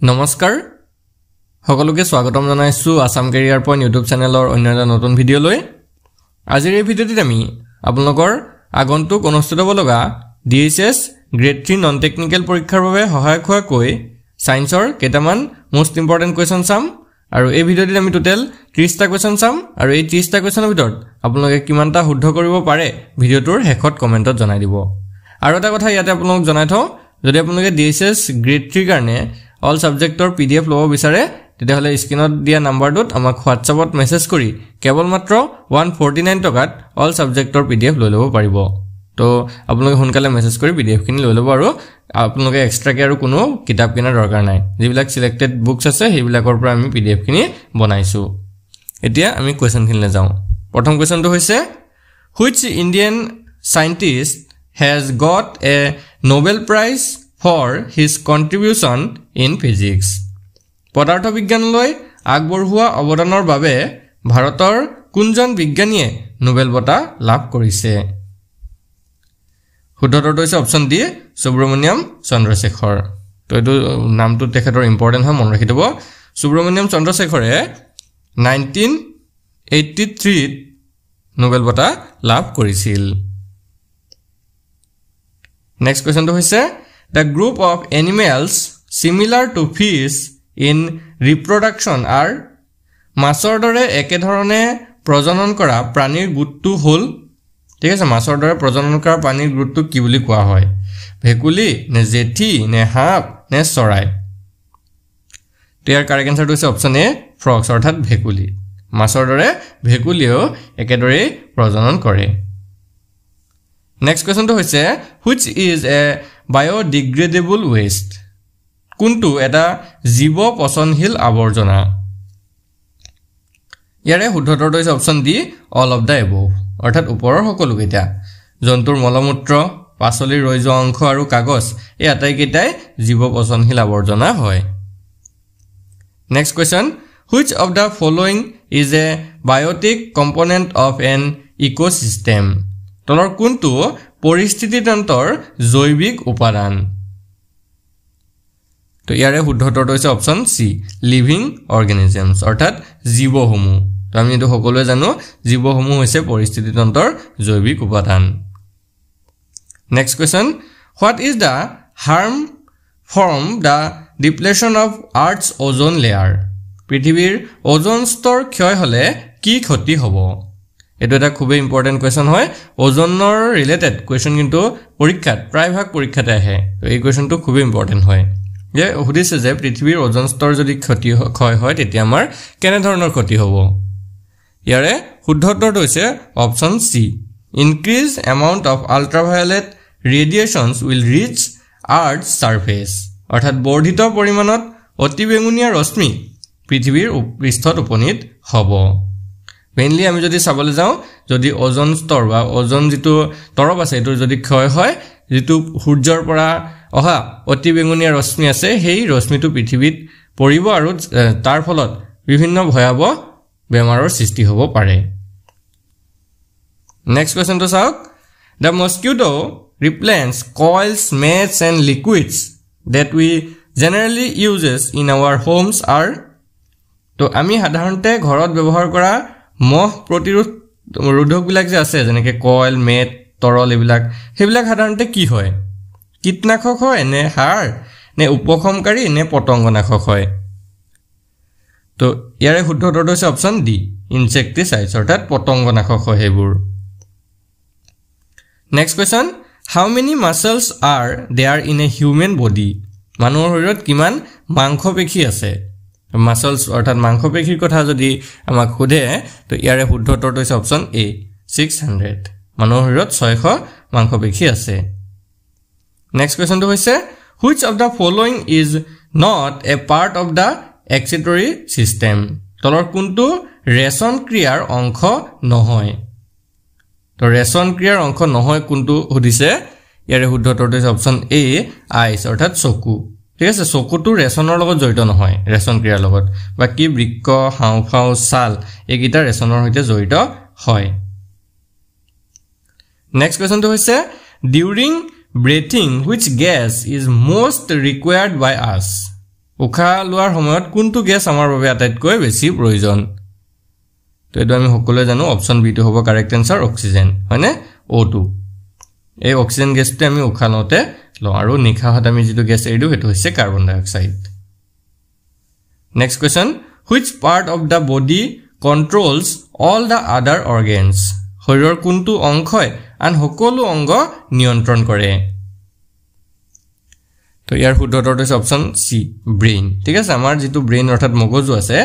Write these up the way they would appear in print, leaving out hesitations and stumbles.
নমস্কাৰ সকলোকে স্বাগতম জনাইছো আসাম কেৰিয়াৰ পইণ্ট ইউটিউব চেনেলৰ অন্য এটা নতুন ভিডিঅ' লৈ আজিৰ এই ভিডিঅ'টিত আমি আপোনালোকৰ আগন্তুক অনুষ্ঠিত হ'ব লগা DSS গ্ৰেড 3 নন টেকনিক্যাল পৰীক্ষাৰ বাবে সহায়ক হোৱাকৈ সায়েন্সৰ কেইটামান মোস্ট ইম্পৰ্টেন্ট কোৱেশ্চন চাম আৰু এই ভিডিঅ'টিত আমি টোটেল 30টা কোৱেশ্চন চাম আৰু এই 30টা কোৱেশ্চনৰ ভিতৰত আপোনালোকে কিমানটা শুদ্ধ কৰিব পাৰে ভিডিঅ'টোৰ শেষত কমেন্টত জনাই দিব আৰু এটা কথা ইয়াতে আপোনালোক জনাই থওঁ যদি আপোনালোকে DSS গ্ৰেড 3 কাৰণে অল সাবজেক্টৰ PDF লব বিচাৰে তেতিয়াহলে স্ক্ৰিনত দিয়া নাম্বাৰটোত আমাক WhatsAppত মেছেজ কৰি কেৱল মাত্ৰ 149 টকাত অল সাবজেক্টৰ PDF লৈ লব পাৰিব তো আপোনালোকে সোনকালে মেছেজ কৰি PDF খিনি লৈ লব আৰু আপোনালোকে এক্সট্ৰাকে আৰু কোনো কিতাপ কিনাৰ দৰকাৰ নাই যিবিলাক সিলেক্টেড বুকস আছে সেইবিলাকৰ পৰা আমি PDF খিনি বনাইছো এতিয়া আমি কোৱেশ্চনখিনলৈ যাওঁ প্ৰথম কোৱেশ্চনটো হৈছে which Indian scientist has got a Nobel Prize for his contribution in physics পদাৰ্থ বিজ্ঞানলৈ আগবঢ়োৱা অৱদানৰ বাবে ভাৰতৰ কোনজন বিজ্ঞানীয়ে নোবেল বঁটা লাভ কৰিছে শুদ্ধটো হৈছে অপচন ডি সুব্ৰমণ্যম চন্দ্ৰশেখৰ তো এইটো নামটো তেখেতৰ ইম্পৰ্টেন্ট হয় মন ৰাখি থব সুব্ৰমণ্যম চন্দ্ৰশেখৰে 1983 নোবেল বঁটা লাভ কৰিছিল নেক্সট কোৱেশ্চনটো হৈছে The group of animals similar to fish in reproduction are মাছৰ দৰে একে ধৰণে প্ৰজনন কৰা প্ৰাণীৰ গোটটো হল ঠিক আছে মাছৰ দৰে প্ৰজনন কৰা প্ৰাণীৰ গোটটো কি বুলি কোৱা হয় ভেকুলী নে জেঠি নে সাপ নে চৰাই ইয়াৰ কাৰেক্ট আনসাৰটো হৈছে অপচন এ ফ্ৰগছ অৰ্থাৎ ভেকুলী মাছৰ দৰে ভেকুলীও একেদৰে প্ৰজনন কৰে নেক্সট কোৱেশ্চনটো হৈছে which is a biodegradable waste কোনটো এটা জীৱ পচনশীল আৱৰ্জনা ইয়াৰে শুদ্ধটো হৈছে option D all of the above অৰ্থাৎ ওপৰৰ সকলো কেইটা জন্তুৰ মলমূত্ৰ পাচলিৰ ৰৈ যোৱা অংশ আৰু কাগজ এই আটাইকেইটাই জীৱ পচনশীল আৱৰ্জনা হয় নেক্সট কোৱেশ্চন which of the following is a biotic component of an ecosystem তলৰ কোনটো পৰিস্থিতি তন্ত্ৰৰ জৈৱিক উপাদান তো ইয়াৰে শুদ্ধটো হৈছে অপচন সি লিভিং অৰ্গানিজমছ অৰ্থাৎ জীৱসমূহ তো আমি এটো সকলোৱে জানো জীৱসমূহ হৈছে পৰিস্থিতি তন্ত্ৰৰ জৈৱিক উপাদান next question what is the harm from the depletion of earth's ozone layer পৃথিৱীৰ ওজন স্তৰ ক্ষয় হলে কি ক্ষতি হ'ব এটো এটা খুব ইম্পৰ্টেন্ট কোৱেশ্চন হয় ওজনৰ ৰিলেটেড কোৱেশ্চন কিন্তু পৰীক্ষাত প্ৰায়ভাগ পৰীক্ষাতে আহে তো এই কোৱেশ্চনটো খুব ইম্পৰ্টেন্ট হয় যে সুধিছে যে পৃথিৱীৰ ওজন স্তৰ যদি ক্ষয় হয় তেতিয়া আমাৰ কেনে ধৰণৰ ক্ষতি হ'ব ইয়াৰে শুদ্ধটো হৈছে option C increase amount of ultraviolet radiations will reach earth surface অৰ্থাৎ বৰ্ধিত পৰিমাণত অতিবেঙুনীয়া ৰশ্মি পৃথিৱীৰ পৃষ্ঠত উপনীত হ'ব মেইনলি আমি যদি চাবলৈ যাওঁ যদি ওজন স্তৰ বা ওজন যেটো তৰপ আছে এটো যদি ক্ষয় হয় যেটো সূৰ্যৰ পৰা অহা অতিবেঙুনীয়া ৰশ্মি আছে সেই ৰশ্মিটো পৃথিৱীত পৰিব আৰু তাৰ ফলত বিভিন্ন ভয়াবহ বেমাৰৰ সৃষ্টি হ'ব পাৰে নেক্সট কোৱেশ্চনটো চাওক the mosquito repellents coils mats and liquids that we generally uses in our homes are তো আমি সাধাৰণতে ঘৰত ব্যৱহাৰ কৰা মহ প্ৰতিৰোধক বিলাক যে আছে যেনেকৈ কয়েল মেট তৰল এইবিলাক সেইবিলাক সাধাৰণতে কি হয় কীটনাশক হয় নে সাৰ নে উপশমকাৰী নে পতংগনাশক হয় তো ইয়াৰে শুদ্ধটো হৈছে অপচন ডি ইনসেক্টিসাইডছ অৰ্থাৎ পতংগনাশক হয় হেবোৰ next question how many muscles are there in a human body মানুহৰ শৰীৰত কিমান মাংসপেশী আছে মাসলস অৰ্থাৎ মাংসপেশীৰ কথা যদি আমাক খুদে তো ইয়াৰে শুদ্ধটো হৈছে অপচন এ 600 মানুহৰ শৰীৰত 600 মাংসপেশী আছে নেক্সট কোৱেশ্চনটো হৈছে which of the following is not a part of the excretory system তলৰ কোনটো ৰেচন ক্ৰিয়াৰ অংশ নহয় তো ৰেচন ক্ৰিয়াৰ অংশ নহয় কোনটো সুধিছে ইয়াৰে শুদ্ধটো হৈছে অপচন এ আইছ অৰ্থাৎ চকু ঠিক আছে চকুটো ৰেচনৰ লগত জড়িত নহয় ৰেচন ক্ৰিয়াৰ লগত বাকি বৃক্ক হাওঁফাও ছাল এইকেইটা ৰেচনৰ সৈতে জড়িত হয় নেক্সট কোৱেশ্চনটো হৈছে during breathing which gas is most required by us উশাহ লোৱাৰ সময়ত কোনটো গেছ আমাৰ বাবে আটাইতকৈ বেছি প্ৰয়োজন তো এটো আমি সকলোৱে জানো অপচন বি টো হ'ব কাৰেক্ট আনসাৰ অক্সিজেন হয়নে O2 এই অক্সিজেন গেছটো আমি উশাহ লওঁতে লওঁ আৰু নিশাহত আমি যেটো গেছ এৰি দিওঁ হেতু হৈছে কাৰ্বন ডাই অক্সাইড নেক্সট কোৱেশ্চন which part of the body controls all the other organs শৰীৰৰ কোনটো অংশই আন সকলো অংগ নিয়ন্ত্ৰণ কৰে তো ইয়াৰ শুদ্ধ উত্তৰটো হৈছে অপচন সি ব্ৰেইন ঠিক আছে আমাৰ যেটো ব্ৰেইন অৰ্থাৎ মগজু আছে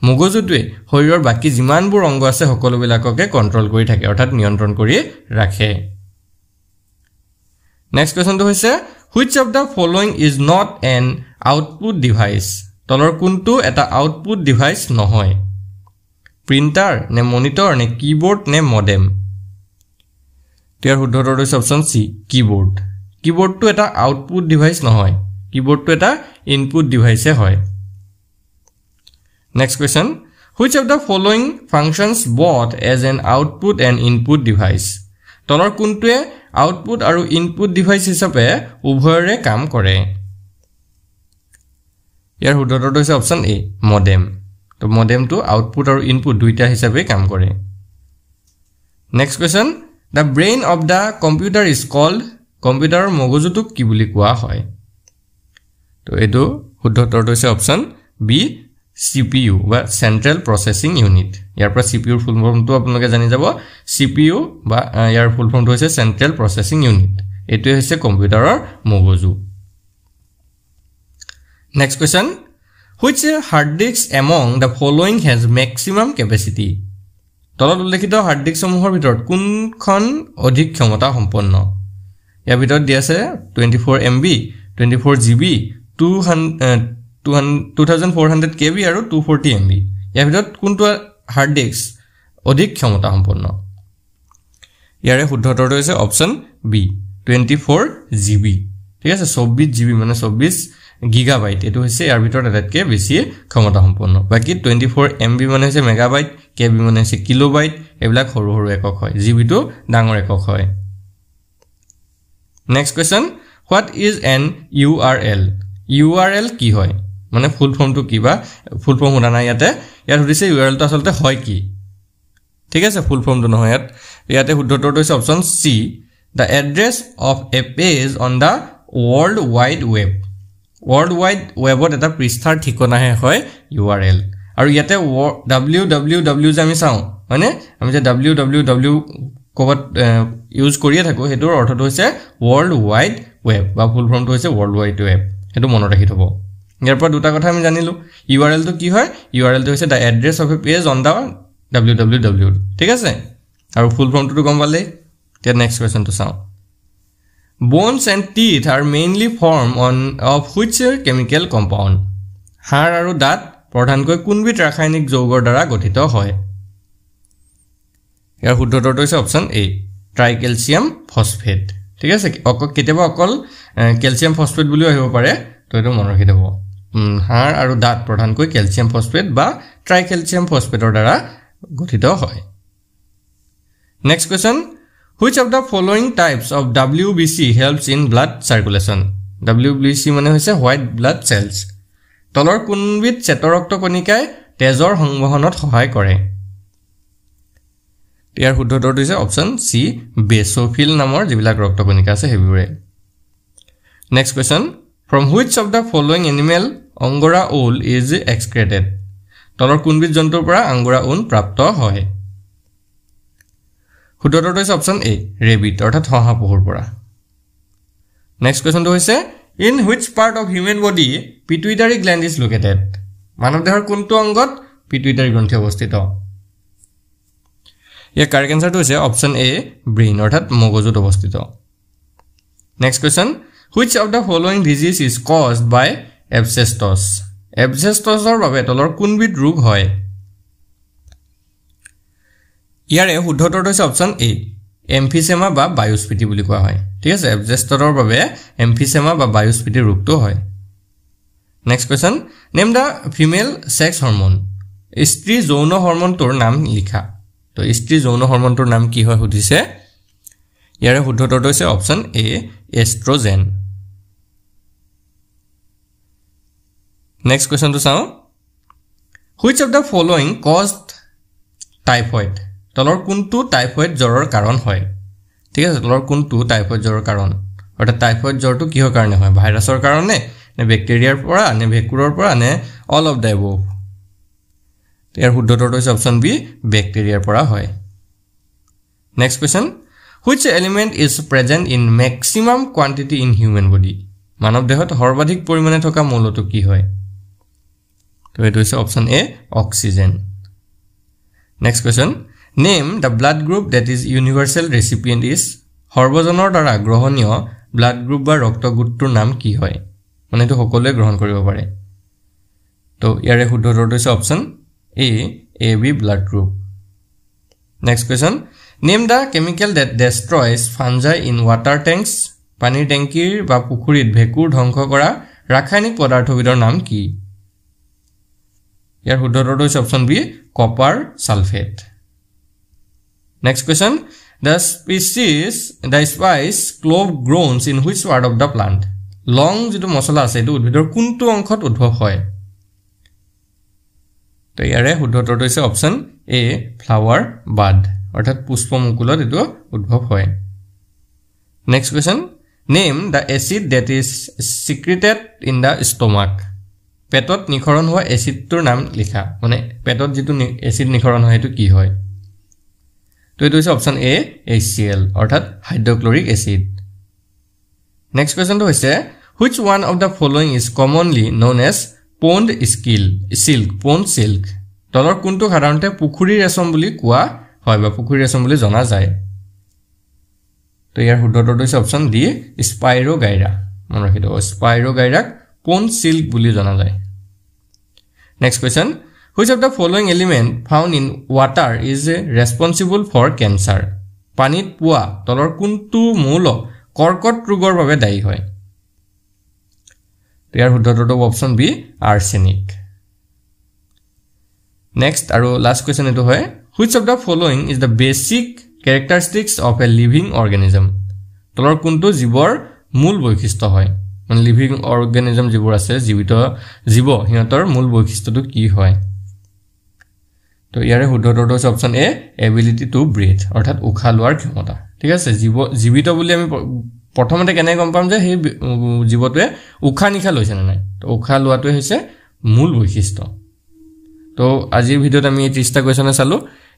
মগজুটোৱে শৰীৰৰ বাকি যিমানবোৰ অংগ আছে সকলোবিলাককে কন্ট্ৰোল কৰি থাকে অৰ্থাৎ নিয়ন্ত্ৰণ কৰি ৰাখে নেক্সট কোৱেশ্চনটো হৈছে which of the following is not an output device তলৰ কোনটো এটা আউটপুট ডিভাইস নহয় প্ৰিন্টাৰ নে মনিটৰ নে কিবোৰ্ড নে মডেম ইয়াৰ শুদ্ধ উত্তৰটো হৈছে অপচন সি কিবোৰ্ড কিবোৰ্ডটো এটা আউটপুট ডিভাইস নহয় কিবোৰ্ডটো এটা ইনপুট ডিভাইসে হয় নেক্সট কোৱেশ্চন which of the following functions both as an output and input device তলৰ কোনটোৱে আউটপুট আৰু ইনপুট ডিভাইস হিচাপে উভয়ৰে কাম কৰে ইয়াৰ শুদ্ধ উত্তৰটো হৈছে অপচন এ মডেম তো মডেমটো আউটপুট আৰু ইনপুট দুইটা হিচাপে কাম কৰে next question the brain of the computer is called কম্পিউটাৰৰ মগজুটোক কি বুলি কোৱা হয় তো এটো শুদ্ধ উত্তৰটো হৈছে অপচন বি CPU বা সেন্ট্ৰাল প্ৰসেসিং ইউনিট ইয়াৰ পৰা CPU ৰ ফুল ফৰ্মটো আপোনালোকে জানি যাব CPU বা ইয়াৰ ফুল ফৰ্মটো হৈছে সেন্ট্ৰাল প্ৰসেসিং ইউনিট এটো হৈছে কম্পিউটাৰৰ মগজু Next question which hard disk among the following has maximum capacity তলত উল্লেখিত হাৰ্ড ডিস্ক সমূহৰ ভিতৰত কোনখন অধিক ক্ষমতা সম্পন্ন ইয়াৰ ভিতৰত দিয়া আছে 24 MB 24 GB 2400 KB আৰু 240 MB ইয়াৰ ভিতৰত কোনটো হাৰ্ড ডিস্ক অধিক ক্ষমতা সম্পন্ন ইয়াৰে শুদ্ধ উত্তৰটো হৈছে অপচন বি 24 GB ঠিক আছে 24 GB মানে 24 গিগাবাইট এটো হৈছে ইয়াৰ ভিতৰত এটাতকে বেছি ক্ষমতা সম্পন্ন বাকি 24 MB মানে হৈছে মেগাবাইট KB মানে হৈছে কিলোবাইট এবিলাক সৰু সৰু একক হয় GB টো ডাঙৰ একক হয় next question what is an URL URL কি হয় মানে ফুল ফৰ্মটো কিবা ফুল ফৰ্ম হোনা নাই ইয়াতে ইয়াৰ হৈছে URL টো আসলতে হয় কি ঠিক আছে ফুল ফৰ্মটো নহয় ইয়াতে শুদ্ধ উত্তৰটো হৈছে option C the address of a page on the world wide web world wide web ত এটা পৃষ্ঠাৰ ঠিকনাহে হয় URL আৰু ইয়াতে www যে আমি চাওঁ মানে আমি যে www কবত ইউজ কৰিয়ে থাকো হেতৰ অৰ্থটো হৈছে world wide web বা ফুল ফৰ্মটো হৈছে world wide web হেতু মনত ৰাখি থব ইয়াৰ পৰা দুটা কথা আমি জানিলো URL টো কি হয় URL টো হৈছে the address of a page on the www ঠিক আছে আৰু ফুল ফৰ্মটো গম পালে তে নেক্সট কোৱেশ্চন টো চাওঁ Bones and teeth are mainly formed of which chemical compound? হাড় আৰু দাঁত প্ৰধানকৈ কোনবিধ ৰাসায়নিক যৌগৰ দ্বাৰা গঠিত হয়? ইয়াৰ শুদ্ধ উত্তৰটো হৈছে অপচন এ ট্ৰাইকেলছিয়াম ফসফেট ঠিক আছে কেতিয়াবা অকল ক্যালসিয়াম ফসফেট বুলি আহিব পাৰে তো এটো মনত ৰাখি দেব হাড় আৰু দাঁত প্ৰধানকৈ ক্যালসিয়াম ফসফেট বা ট্ৰাইকেলছিয়াম ফসফেটৰ দ্বাৰা গঠিত হয় নেক্সট কোৱেশ্চন Which of the following types of WBC helps in blood circulation? WBC মানে হৈছে white blood cells. তলৰ কোনবিধ চেতৰক্ত কণিকাই তেজৰ সংবহনত সহায় কৰে? ইয়াৰ শুদ্ধ উত্তৰটো হৈছে অপচন সি বেসোফিল নামৰ যিবিলাক ৰক্ত কণিকা আছে হেবিৰে next question From which of the following animal angora wool is excreted? তলৰ কোনবিধ জন্তুৰ পৰা angora wool প্ৰাপ্ত হয়? শুদ্ধ উত্তৰটো হৈছে অপচন এ ৰেবিট অৰ্থাৎ হাঁহপুৰ পৰা নেক্সট কোৱেশ্চনটো হৈছে In which part of human body pituitary gland is located? মানৱ দেহৰ কোনটো অংগত পিটুইটাৰী গ্ৰন্থি অৱস্থিত ইয়াৰ কাৰেক্ট আনসাৰটো হৈছে অপচন এ ব্ৰেইন অৰ্থাৎ মগজুত অৱস্থিত নেক্সট কোৱেশ্চন Which of the following disease is caused by asbestos? Asbestosৰ বাবে তলৰ কোনবিধ ৰোগ হয় ইয়াৰে শুদ্ধ উত্তৰটো হৈছে অপচন এ এমফিসেমা বা বায়ুস্ফীতি বুলি কোৱা হয় ঠিক আছে এবজেষ্টৰৰ বাবে এমফিসেমা বা বায়ুস্ফীতি ৰোগটো হয় নেক্সট কোৱেশ্চন নেম দা ফিমেল সেক্স হৰমোন স্ত্ৰী যৌন হৰমোনটোৰ নাম লিখা তো স্ত্ৰী যৌন হৰমোনটোৰ নাম কি হয় সুধিছে ইয়াৰে শুদ্ধ উত্তৰটো হৈছে অপচন এ এষ্ট্ৰোজেন নেক্সট কোৱেশ্চনটো চাওঁ which of the following caused typhoid তলৰ কোনটো টাইফয়েড জ্বৰৰ কাৰণ হয় ঠিক আছে তলৰ কোনটো টাইফয়েড জ্বৰৰ কাৰণ অৰ্থাৎ টাইফয়েড জ্বৰটো কিহৰ কাৰণে হয় ভাইৰাছৰ কাৰণে নে ব্যাকটেৰিয়াৰ পৰা নে ভেকুৰৰ পৰা নে অল অফ দ্য এবভ ইয়াৰ শুদ্ধটো হৈছে অপচন বি ব্যাকটেৰিয়াৰ পৰা হয় নেক্সট কোৱেশ্চন which element is present in maximum quantity in human body মানৱ দেহত সৰ্বাধিক পৰিমাণে থকা মৌলটো কি হয় তো এটো হৈছে option A oxygen next question name the blood group that is universal recipient is সৰ্বজনৰ দ্বাৰা গ্ৰহণীয় ব্লাড গ্ৰুপ বা ৰক্ত গোটটোৰ নাম কি হয় মানে তো সকলোৱে গ্ৰহণ কৰিব পাৰে তো ইয়াৰে শুদ্ধটো হৈছে option A AB blood group next question name the chemical that destroys fungi in water tanks পানীৰ টেংকিৰ বা পুখুৰীত ভেকুৰ ধ্বংস কৰা ৰাসায়নিক পদাৰ্থবিধৰ নাম কি ইয়াৰ শুদ্ধটো হৈছে option B copper sulphate next question the spice clove grows in which part of the plant long যেটো মছলা আছে এটো উদ্ভিদৰ কোনটো অংশত উদ্ভৱ হয় তো ইয়াৰে শুদ্ধটো হৈছে অপচন এ ফ্লাৱাৰ বাড অৰ্থাৎ পুষ্পমুকুলত এটো উদ্ভৱ হয় next question name the acid that is secreted in the stomach পেটত নিখৰণ হোৱা এসিডটোৰ নাম লিখা মানে পেটত যেটো এসিড নিখৰণ হয় এটো কি হয় তো এটো হৈছে অপচন এ HCl অৰ্থাৎ হাইড্ৰক্লোৰিক এসিড নেক্সট কোৱেশ্চনটো হৈছে which one of the following is commonly known as pond silk তলৰ কোনটো সাধাৰণতে পুখুৰী ৰেচম বুলি কোৱা হয় বা পুখুৰী ৰেচম বুলি জনা যায় তো ইয়াৰ শুদ্ধটো হৈছে অপচন ডি স্পাইৰোগাইৰা মনত ৰাখিব স্পাইৰোগাইৰাক pond silk বুলি জনা যায় নেক্সট কোৱেশ্চন which of the following element found in water is responsible for cancer পানীত পোৱা তলৰ কোনটো মৌল কৰ্কট ৰোগৰ বাবে দায়ী হয় ইয়াৰ শুদ্ধটো অপচন বি আৰ্ছেনিক নেক্সট আৰু লাষ্ট কোৱেশ্চন এটো হয় which of the following is the basic characteristics of a living organism তলৰ কোনটো জীৱৰ মূল বৈশিষ্ট্য হয় মানে লিভিং অৰ্গানিজম যিবোৰ আছে জীৱিত জীৱ হিহঁতৰ মূল বৈশিষ্ট্যটো কি হয় তো ইয়াৰে শুদ্ধটো হৈছে option A ability to breadth অৰ্থাৎ উশাহ লোৱাৰ ক্ষমতা ঠিক আছে জীৱিত বুলি আমি প্ৰথমতে কেনে গম পাম যে সেই জীৱটোৱে উশাহ নিশা লৈছে না নাই তো উশাহ লোৱাটোৱে হৈছে মূল বৈশিষ্ট্য তো আজিৰ ভিডিঅ'ত আমি 30টা কোৱেশ্চন চালো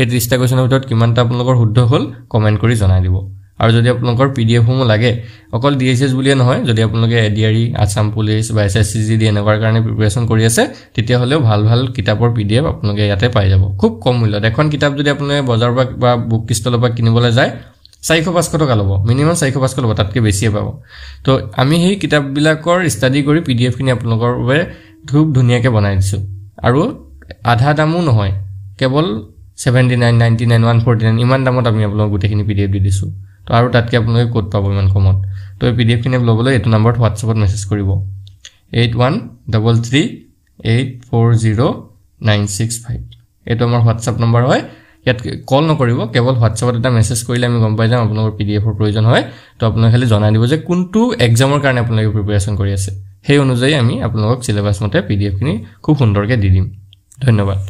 এই 30টা কোৱেশ্চনৰ ভিতৰত কিমানটা আপোনালোকৰ শুদ্ধ হ'ল কমেন্ট কৰি জনাই দিব আৰু যদি আপোনালোকৰ PDF সমূহ লাগে অকল DSS বুলিয়ে নহয় যদি আপোনালোকে এডিআৰই আসাম পুলিচ বা SSCGD এনেকুৱাৰ কাৰণে প্ৰিপাৰেচন কৰি আছে তেতিয়া হলেও ভাল ভাল কিতাপৰ PDF আপোনালোকে ইয়াতে পাই যাব খুব কম মূল্যত এখন কিতাপ যদি আপোনালোকে বজাৰ বা বুক ষ্টলৰ পৰা কিনিবলৈ যায় 400-500 টকা ল'ব মিনিমাম 400-500 ল'ব তাতকৈ বেছিয়ে পাব তো আমি সেই কিতাপবিলাকৰ ষ্টাডি কৰি PDF খিনি আপোনালোকৰ বাবে খুব ধুনীয়াকৈ বনাই দিছো আৰু আধা দামো নহয় কেৱল 79.99 149 ইমান দামত আমি আপোনালোকক গোটেইখিনি PDF দি দিছো তো আৰু তাতকৈ আপোনালোকে কোড পাব ইমান কমত তো এই PDF খিনি ল'বলৈ এটো নম্বৰত WhatsAppত মেছেজ কৰিব 8133840965 এটো আমাৰ WhatsApp নম্বৰ হয় ইয়াত কল নকৰিব কেৱল WhatsAppত এটা মেছেজ কৰিলে আমি গম পাই যাম আপোনালোকৰ PDF ৰ প্ৰয়োজন হয় তো আপোনালোকে খালি জনাই দিব যে কোনটো এক্সামৰ কাৰণে আপোনালোকে প্ৰিপাৰেচন কৰি আছে সেই অনুযায়ী আমি আপোনালোকক সিলেবাস মতে PDF খিনি খুব সুন্দৰকৈ দি দিম ধন্যবাদ